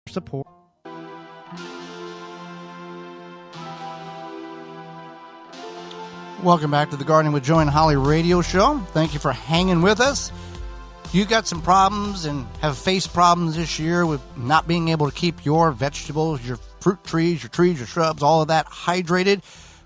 support. Welcome back to the Gardening with Joe and Holly radio show. Thank you for hanging with us. You got some problems and have faced problems this year with not being able to keep your vegetables, your fruit trees, your shrubs, all of that hydrated.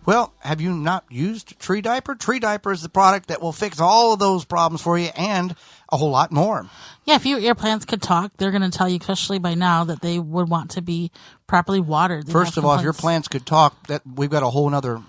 Well, have you not used Tree Diaper? Tree Diaper is the product that will fix all of those problems for you and a whole lot more. Yeah, if your plants could talk, they're going to tell you, especially by now, that they would want to be properly watered. First of all, if your plants could talk, that we've got a whole nother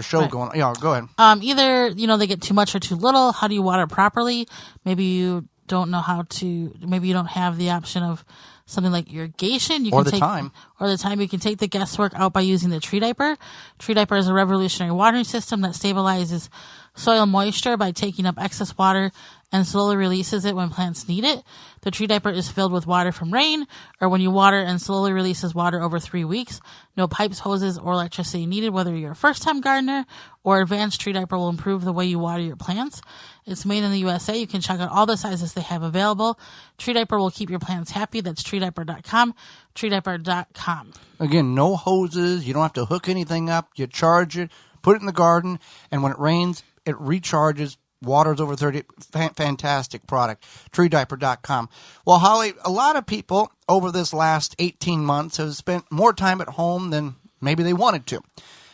show going on. Yeah, go ahead. Either, they get too much or too little. How do you water properly? Maybe you don't know how to, maybe you don't have the option of something like irrigation. You time. You can take the guesswork out by using the Tree Diaper. Tree Diaper is a revolutionary watering system that stabilizes soil moisture by taking up excess water and slowly releases it when plants need it. The Tree Diaper is filled with water from rain, or when you water, and slowly releases water over 3 weeks. No pipes, hoses, or electricity needed. Whether you're a first-time gardener or advanced, Tree Diaper will improve the way you water your plants. It's made in the USA. You can check out all the sizes they have available. Tree Diaper will keep your plants happy. That's treediaper.com, treediaper.com. Again, no hoses. You don't have to hook anything up. You charge it, put it in the garden, and when it rains, it recharges. Waters over 30, fantastic product, treediaper.com. Well, Holly, a lot of people over this last 18 months have spent more time at home than maybe they wanted to.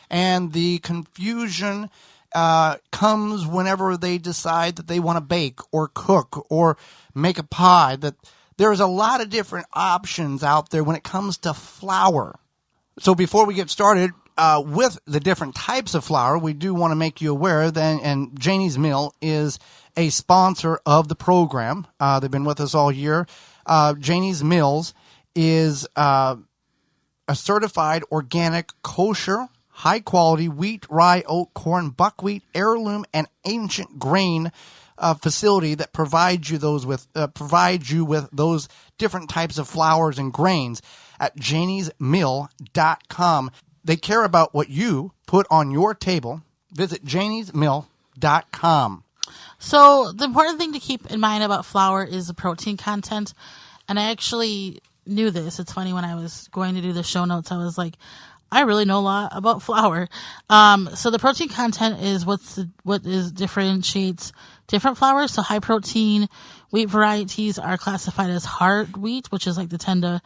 And the confusion comes whenever they decide that they want to bake or cook or make a pie, that there's a lot of different options out there when it comes to flour. So before we get started, with the different types of flour, we do want to make you aware that, and Janie's Mill is a sponsor of the program. They've been with us all year. Janie's Mills is a certified organic, kosher, high-quality wheat, rye, oat, corn, buckwheat, heirloom, and ancient grain facility that provides you with those different types of flours and grains at janiesmill.com. They care about what you put on your table. Visit janiesmill.com. So the important thing to keep in mind about flour is the protein content. And I actually knew this. It's funny, when I was going to do the show notes, I was like, I really know a lot about flour. So the protein content is what differentiates different flours. So high protein wheat varieties are classified as hard wheat, which is like the 10 to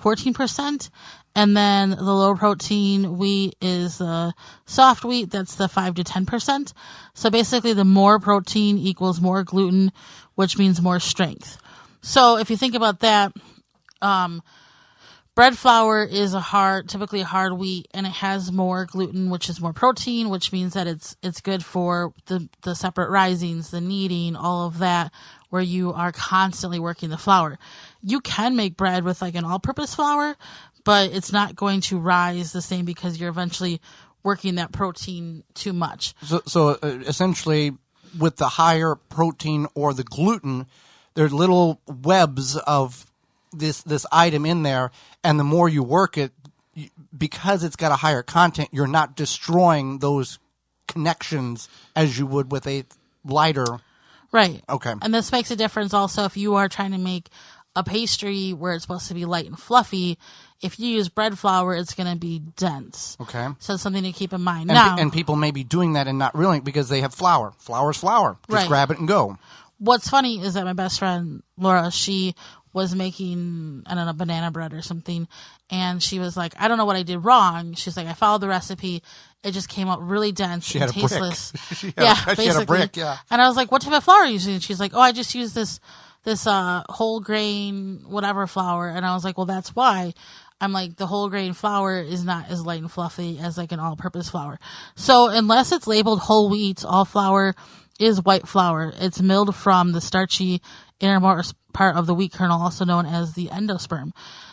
14%. And then the low protein wheat is the soft wheat. That's the 5 to 10%. So basically the more protein equals more gluten, which means more strength. So if you think about that, bread flour is typically a hard wheat, and it has more gluten, which is more protein, which means that it's good for the separate risings, the kneading, all of that, where you are constantly working the flour. You can make bread with like an all-purpose flour, but it's not going to rise the same because you're eventually working that protein too much. So essentially, with the higher protein or the gluten, there's little webs of this item in there, and the more you work it, because it's got a higher content, you're not destroying those connections as you would with a lighter. Right. Okay. And this makes a difference also if you are trying to make a pastry where it's supposed to be light and fluffy. If you use bread flour, it's going to be dense. Okay. So it's something to keep in mind. And people may be doing that and not realizing, because they have flour. Flour's flour. Just right. Grab it and go. What's funny is that my best friend, Laura, she was making, banana bread or something, and she was like, I don't know what I did wrong. She's like, I followed the recipe. It just came out really dense and tasteless. She had a brick, yeah. And I was like, what type of flour are you using? And she's like, I just use this whole grain whatever flour. And I was like, well, that's why. I'm like, the whole grain flour is not as light and fluffy as like an all-purpose flour. So unless it's labeled whole wheat, all flour is white flour. It's milled from the starchy innermost part of the wheat kernel, also known as the endosperm.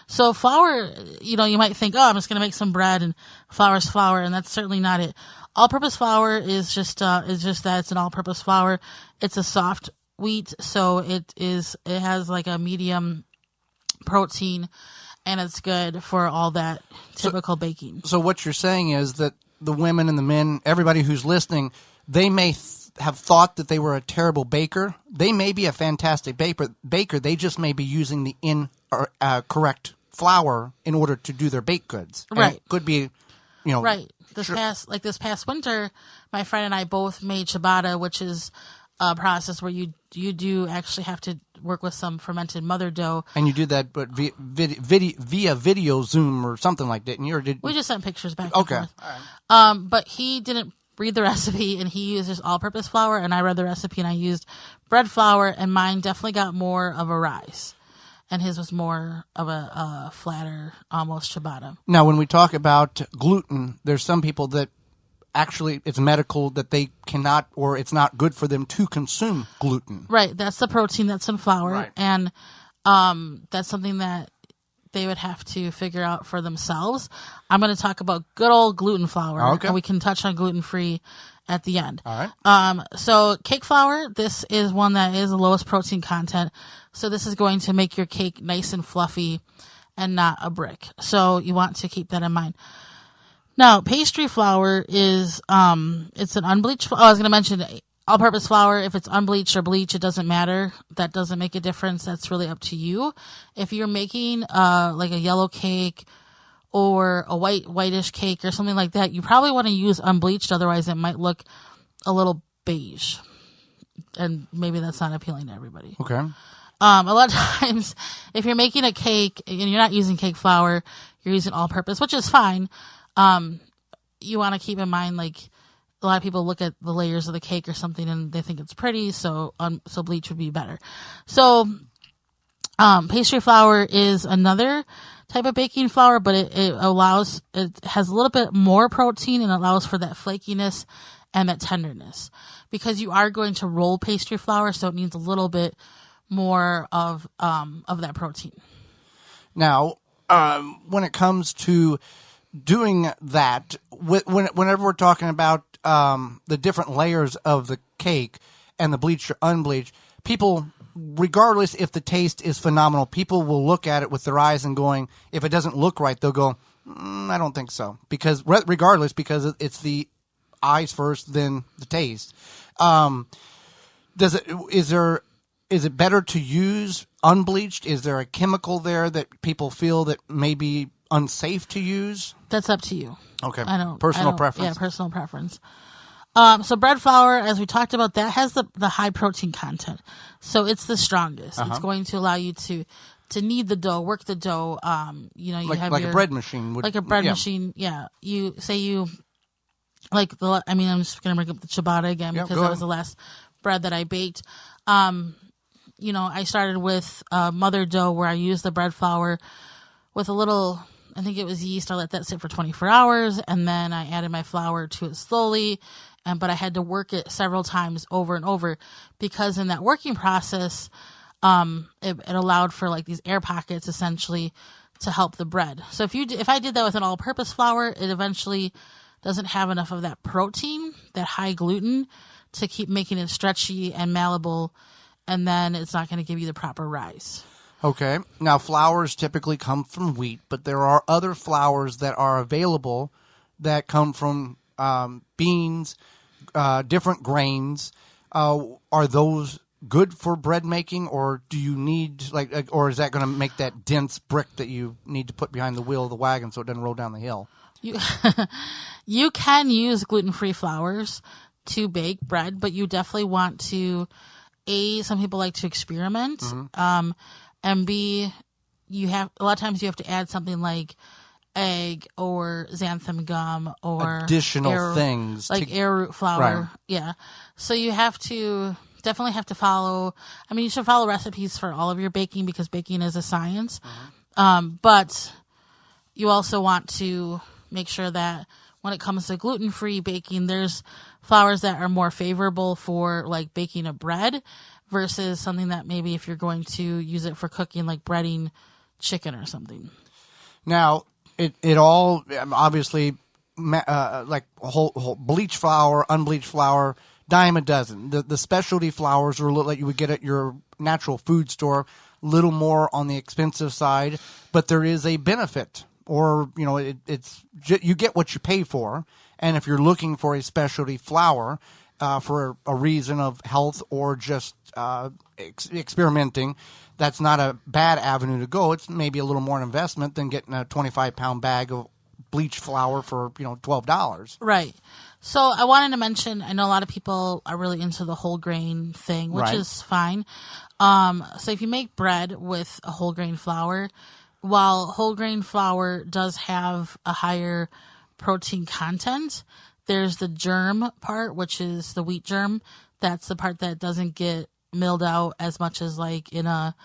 So flour, you might think, I'm just going to make some bread and flour is flour, and that's certainly not it. All-purpose flour is just that it's an all-purpose flour. It's a soft wheat, so it has like a medium protein, and it's good for all that typical baking. So what you're saying is that the women and the men, everybody who's listening, they may have thought that they were a terrible baker. They may be a fantastic baker. They just may be using the incorrect flour in order to do their baked goods. And right. It could be, right. This past winter, my friend and I both made ciabatta, which is a process where you do actually have to work with some fermented mother dough. And you did that, but via video Zoom or something like that. And we just sent pictures back. Okay. And forth. All right. But he didn't read the recipe, and he used just all-purpose flour, and I read the recipe, and I used bread flour, and mine definitely got more of a rise. And his was more of a flatter, almost ciabatta. Now, when we talk about gluten, there's some people that actually it's medical that they cannot, or it's not good for them to consume gluten. Right. That's the protein that's in flour. Right. And that's something that they would have to figure out for themselves. I'm going to talk about good old gluten flour. Okay. And we can touch on gluten-free at the end. All right. So cake flour, this is one that is the lowest protein content. So this is going to make your cake nice and fluffy and not a brick. So you want to keep that in mind. Now, pastry flour is, it's an unbleached flour. I was going to mention all-purpose flour. If it's unbleached or bleached, it doesn't matter. That doesn't make a difference. That's really up to you. If you're making, like a yellow cake or a whitish cake or something like that, you probably want to use unbleached. Otherwise, it might look a little beige. And maybe that's not appealing to everybody. Okay. A lot of times, if you're making a cake and you're not using cake flour, you're using all-purpose, which is fine. You want to keep in mind, like, a lot of people look at the layers of the cake or something and they think it's pretty, so bleach would be better. So, pastry flour is another type of baking flour, but it has a little bit more protein and allows for that flakiness and that tenderness. Because you are going to roll pastry flour, so it needs a little bit more of that protein. Now, when it comes to doing that, whenever we're talking about the different layers of the cake and the bleached or unbleached, people, regardless if the taste is phenomenal, people will look at it with their eyes and going, if it doesn't look right, they'll go, I don't think so. Because regardless, because it's the eyes first, then the taste. Is it better to use unbleached? Is there a chemical there that people feel that may be unsafe to use? That's up to you. Okay. Personal preference. Yeah, personal preference. So bread flour, as we talked about, that has the high protein content. So it's the strongest. It's going to allow you to knead the dough, work the dough. You have a bread machine. Like a bread machine. Yeah. I'm just going to bring up the ciabatta again because that was the last bread that I baked. I started with mother dough where I used the bread flour with a little, I think it was yeast. I let that sit for 24 hours, and then I added my flour to it slowly. But I had to work it several times over and over because in that working process, it allowed for like these air pockets essentially to help the bread. So if I did that with an all-purpose flour, it eventually doesn't have enough of that protein, that high gluten, to keep making it stretchy and malleable, and then it's not going to give you the proper rise. Okay. Now, flours typically come from wheat, but there are other flours that are available that come from beans, different grains. Are those good for bread making, or do you need or is that going to make that dense brick that you need to put behind the wheel of the wagon so it doesn't roll down the hill? You can use gluten-free flours to bake bread, but you definitely want to, some people like to experiment, and B, a lot of times you have to add something like egg or xanthan gum or additional things like arrowroot flour. Right. Yeah. So you definitely have to follow, you should follow recipes for all of your baking because baking is a science. But you also want to make sure that when it comes to gluten-free baking, there's flours that are more favorable for like baking a bread versus something that maybe if you're going to use it for cooking, like breading chicken or something. Now, it all obviously like whole bleached flour, unbleached flour, dime a dozen. The specialty flours are a little like you would get at your natural food store, a little more on the expensive side, but there is a benefit. Or, it's you get what you pay for. And if you're looking for a specialty flour, for a reason of health or just experimenting, that's not a bad avenue to go. It's maybe a little more an investment than getting a 25-pound bag of bleached flour for $12. Right. So I wanted to mention, I know a lot of people are really into the whole grain thing, which is fine. So if you make bread with a whole grain flour, while whole grain flour does have a higher protein content, there's the germ part, which is the wheat germ. That's the part that doesn't get milled out as much as like in a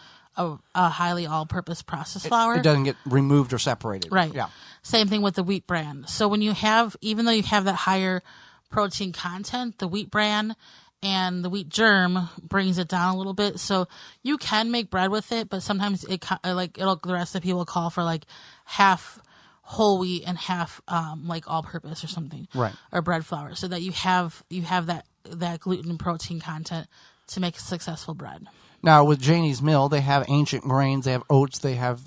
highly all-purpose processed flour. It doesn't get removed or separated. Right. Yeah. Same thing with the wheat bran. So when you have, even though you have that higher protein content, the wheat bran and the wheat germ brings it down a little bit. So you can make bread with it, but sometimes the recipe will call for like half whole wheat and half like all-purpose or something, right? Or bread flour, so that you have that gluten and protein content to make a successful bread. Now, with Janie's Mill, they have ancient grains, they have oats, they have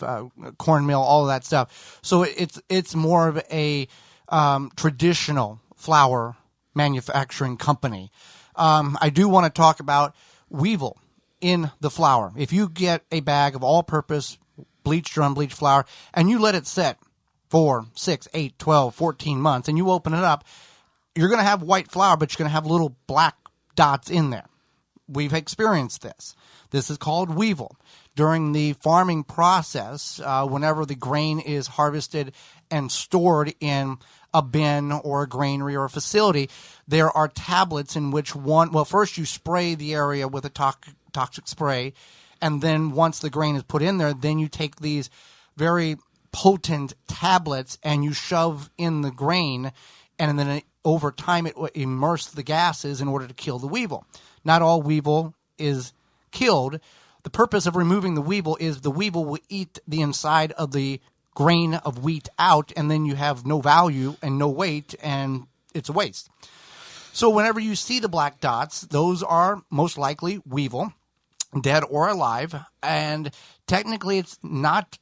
cornmeal, all of that stuff. So it's more of a traditional flour manufacturing company. I do want to talk about Weevil in the flour. If you get a bag of all-purpose bleached or unbleached flour and you let it set 4, 6, 8, 12, 14 months, and you open it up, you're going to have white flour, but you're going to have little black dots in there. We've experienced this. This is called Weevil. During the farming process, whenever the grain is harvested and stored in a bin or a granary or a facility, there are tablets in which first you spray the area with a toxic spray, and then once the grain is put in there, then you take these very potent tablets and you shove in the grain, and then over time it will immerse the gases in order to kill the weevil. Not all weevil is killed. The purpose of removing the weevil is the weevil will eat the inside of the grain of wheat out, and then you have no value and no weight, and it's a waste. So whenever you see the black dots, those are most likely weevil, dead or alive, and technically it's not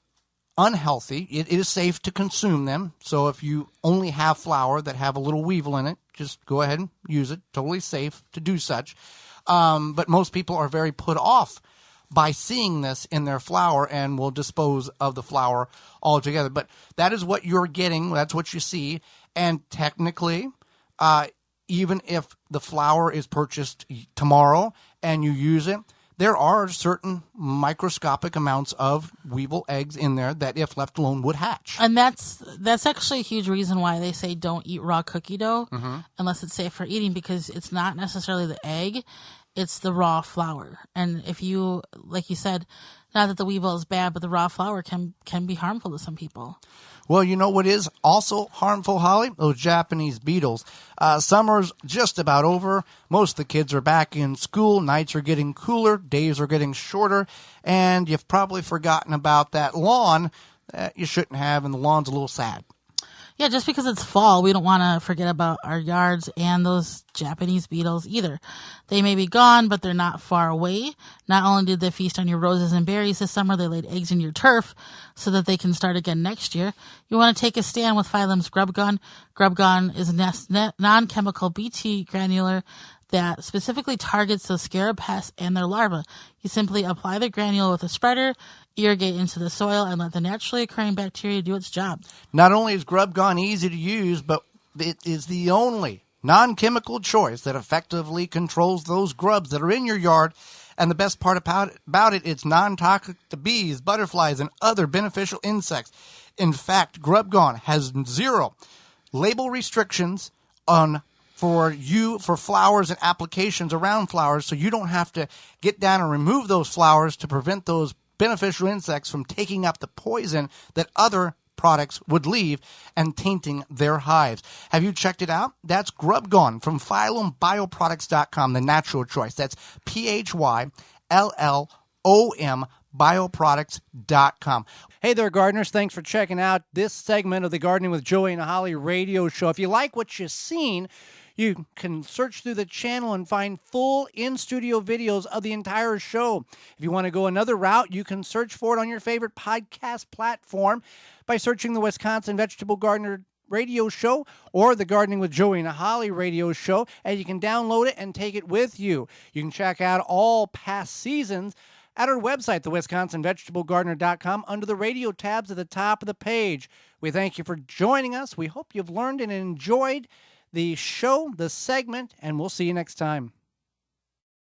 unhealthy. It is safe to consume them. So if you only have flour that have a little weevil in it, just go ahead and use it. Totally safe to do such. But most people are very put off by seeing this in their flour and will dispose of the flour altogether. But that is what you're getting. That's what you see. And technically, even if the flour is purchased tomorrow and you use it, there are certain microscopic amounts of weevil eggs in there that, if left alone, would hatch. And that's actually a huge reason why they say don't eat raw cookie dough unless it's safe for eating, because it's not necessarily the egg, it's the raw flour. And if you, like you said, not that the weevil is bad, but the raw flour can be harmful to some people. Well, you know what is also harmful, Holly? Those Japanese beetles. Summer's just about over. Most of the kids are back in school. Nights are getting cooler. Days are getting shorter. And you've probably forgotten about that lawn that you shouldn't have, and the lawn's a little sad. Yeah, just because it's fall, we don't want to forget about our yards and those Japanese beetles either. They may be gone, but they're not far away. Not only did they feast on your roses and berries this summer, they laid eggs in your turf so that they can start again next year. You want to take a stand with Phylum's Grub Gun. Grub Gun is a non-chemical BT granular that specifically targets those scarab pests and their larvae. You simply apply the granule with a spreader, irrigate into the soil, and let the naturally occurring bacteria do its job. Not only is Grub Gun easy to use, but it is the only non-chemical choice that effectively controls those grubs that are in your yard. And the best part about it, it's non-toxic to bees, butterflies, and other beneficial insects. In fact, Grub Gun has 0 label restrictions for flowers and applications around flowers, so you don't have to get down and remove those flowers to prevent those beneficial insects from taking up the poison that other products would leave and tainting their hives. Have you checked it out? That's Grub Gun from PhylumBioproducts.com, the natural choice. That's PHYLLOM bioproducts.com. Hey there, gardeners. Thanks for checking out this segment of the Gardening with Joey and Holly radio show. If you like what you've seen, you can search through the channel and find full in-studio videos of the entire show. If you want to go another route, you can search for it on your favorite podcast platform by searching the Wisconsin Vegetable Gardener radio show or the Gardening with Joey and Holly radio show, and you can download it and take it with you. You can check out all past seasons at our website, thewisconsinvegetablegardener.com, under the radio tabs at the top of the page. We thank you for joining us. We hope you've learned and enjoyed the show, the segment, and we'll see you next time.